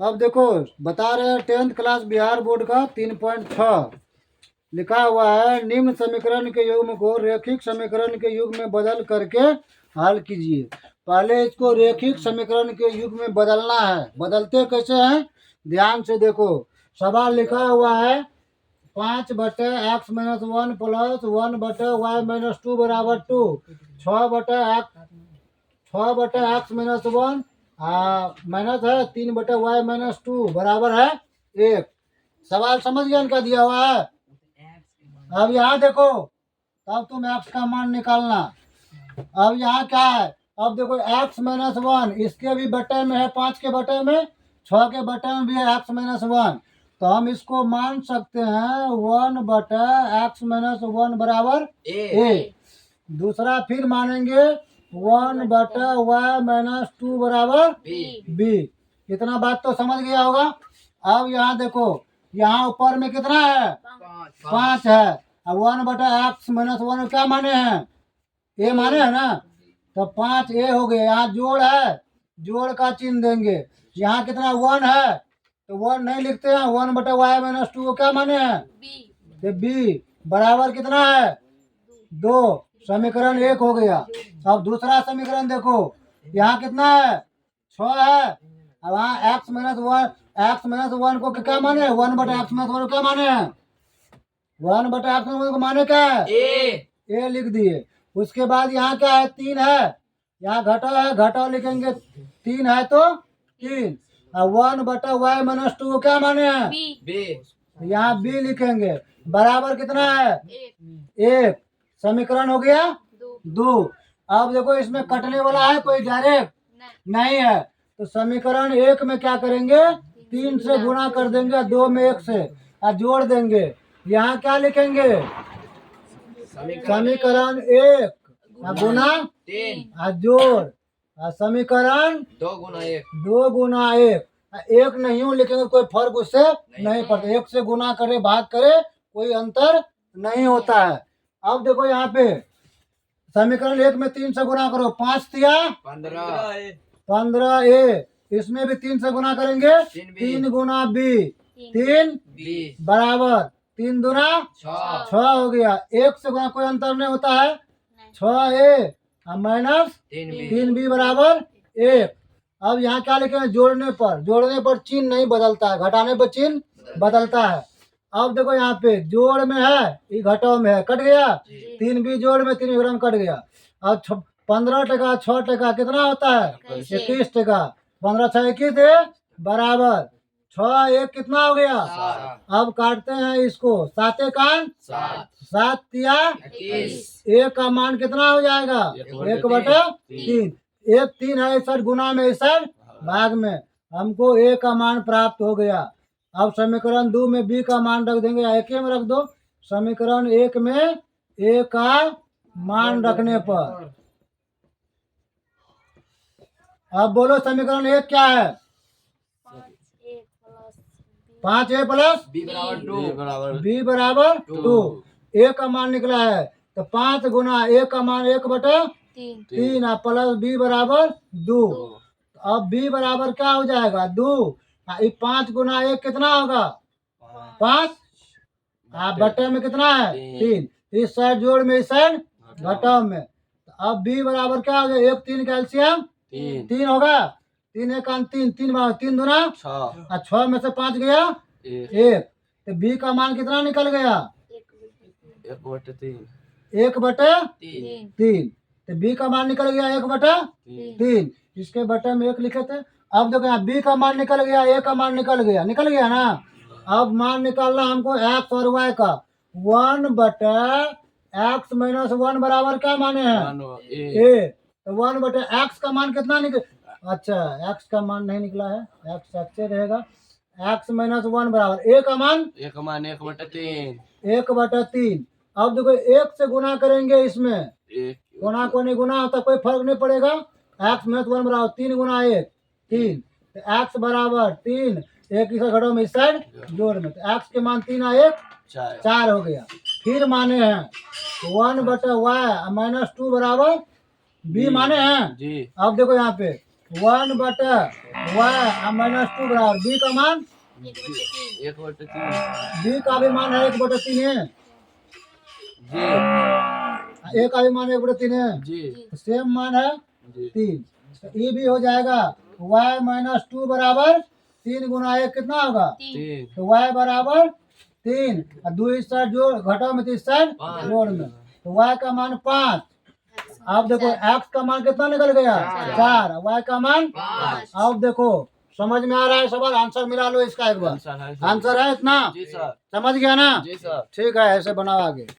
अब देखो, बता रहे हैं 10th क्लास बिहार बोर्ड का 3.6 लिखा हुआ है, निम्न समीकरण के युग्म को रैखिक समीकरण के युग में बदल करके हल कीजिए। पहले इसको रैखिक समीकरण के युग में बदलना है। बदलते कैसे हैं, ध्यान से देखो। सवाल लिखा हुआ है 5/x-1 प्लस 1/y-2 बराबर 2। 6/x-1 माइनस है 3/y-2 बराबर है 1। सवाल समझ गया इनका दिया हुआ है। अब यहाँ देखो, तब तुम x का मान निकालना। अब यहाँ क्या है, अब देखो x-1 इसके भी बटे में है, 5 के बटे में, 6 के बटे में भी है x-1, तो हम इसको मान सकते हैं 1/x-1 बराबर a। दूसरा फिर मानेंगे 1/y-2 बराबर b। इतना बात तो समझ गया होगा। अब यहाँ देखो, यहाँ ऊपर में कितना है, 5 है। अब 1/x-1 क्या माने हैं, ए माने है ना, तो 5 ए हो गए। यहाँ जोड़ है, जोड़ का चिन्ह देंगे। यहाँ कितना 1 है, तो 1 नहीं लिखते हैं। 1/y-2 को क्या माने हैं, तो बी बराबर कितना है 2। समीकरण 1 हो गया। अब दूसरा समीकरण देखो, यहाँ कितना है 6 है। अब वहाँ x-1 को क्या माने, 1/x-1 को क्या माने हैं, 1/x-1 को माने क्या है ए लिख दिए। उसके बाद यहाँ क्या है 3 है, यहाँ घटाओ है, घटाओ लिखेंगे 3 है तो 3। और 1/y-2 को क्या माने हैं यहाँ बी लिखेंगे। बराबर कितना है 1। समीकरण हो गया 2। अब देखो इसमें कटने वाला है कोई डायरेक्ट नहीं है, तो समीकरण 1 में क्या करेंगे 3 से गुणा कर देंगे, 2 में 1 से और जोड़ देंगे। यहाँ क्या लिखेंगे, समीकरण 1 गुना 3 जोड़ समीकरण 2 गुना 1। एक नहीं हूँ लिखेंगे, कोई फर्क उससे नहीं पड़ता। 1 से गुना करे भाग करे कोई अंतर नहीं होता है। अब देखो यहाँ पे समीकरण 1 में 3 से गुना करो, 5 तिया 15 ए। इसमें भी 3 से गुना करेंगे, 3 गुना बी, 3 बराबर 3 दूना 6 हो गया। 1 से गुना कोई अंतर नहीं होता है, 6 ए माइनस 3 बी बराबर 1। अब यहाँ क्या लिखेंगे, जोड़ने पर चिन्ह नहीं बदलता है, घटाने पर चिन्ह बदलता है। अब देखो यहाँ पे जोड़ में है, ये घटाव में है, कट गया। 3 भी जोड़ में, 3 ग्राम कट गया। अब 15 टका 6 टका कितना होता है 21 टका। 15 6 21 बराबर 6 1 कितना हो गया। अब काटते हैं इसको, 7 कान 7 तिया 1 का मान कितना हो जाएगा 1/3। 1 3 है इस साइड गुना में, इस साइड भाग में, हमको ए का मान प्राप्त हो गया। अब समीकरण 2 में बी का मान रख देंगे, एक में रख दो। समीकरण 1 में ए का मान रखने पर, अब बोलो समीकरण 1 क्या है, 5a प्लस बी बराबर 2। ए का मान निकला है, तो 5 गुना ए का मान 1/3 प्लस बी बराबर 2। अब बी बराबर क्या हो जाएगा 2। 5 गुना 1 कितना होगा 5, बटे में कितना है 3। इस साइड जोड़ में, इस साइड घटाव में। अब बी बराबर क्या हो जाएगा, 1 3 कैल्शियम 3 होगा। 3 1 3 3 दूना 6 में से 5 गया 1, तो बी का मान कितना निकल गया 1/3। तो बी का मान निकल गया 1/3। इसके बटे में 1 लिखे थे। अब देखो यहाँ बी का मान निकल गया, ए का मान निकल गया ना। अब मान निकालना हमको एक्स और वाई का। 1/x-1 बराबर क्या माने हैं ए, तो 1/x का मान कितना निकल, अच्छा x का मान नहीं निकला है, x अच्छे रहेगा। x-1 बराबर ए का मान 1/3। अब देखो 1 से गुना करेंगे, इसमें गुना को नहीं गुना होता, कोई फर्क नहीं पड़ेगा। x-1 बराबर 3 गुना 1 3, तो x बराबर 3, 1 इस घटों में इस साइड जोड़ में, तो x के मान 3 1 4 हो गया। फिर माने हैं 1/y-2 बराबर बी माने हैं। अब देखो यहाँ पे 1 बटे y माइनस 2 बराबर b का मान 1/3 b का भी मान है 1/3 है, जी a का भी मान 1/3 है, जी तो सेम मान है जी 3। तो ये भी हो जाएगा y माइनस 2 बराबर 3 गुना 1 कितना होगा, 3 तो y बराबर 3 और 2 इस साइड जोड़ घटाओ में तो इस साइड पाँच। जोड़ में, तो y का मान 5। अब देखो x का मान कितना निकल गया, चार। 4, y का मान 5 अब देखो समझ में आ रहा है सवाल, आंसर मिला लो इसका एक बार, आंसर है आंसर है इतना, जी सर समझ गया ना, जी सर ठीक है ऐसे बनाओ आगे।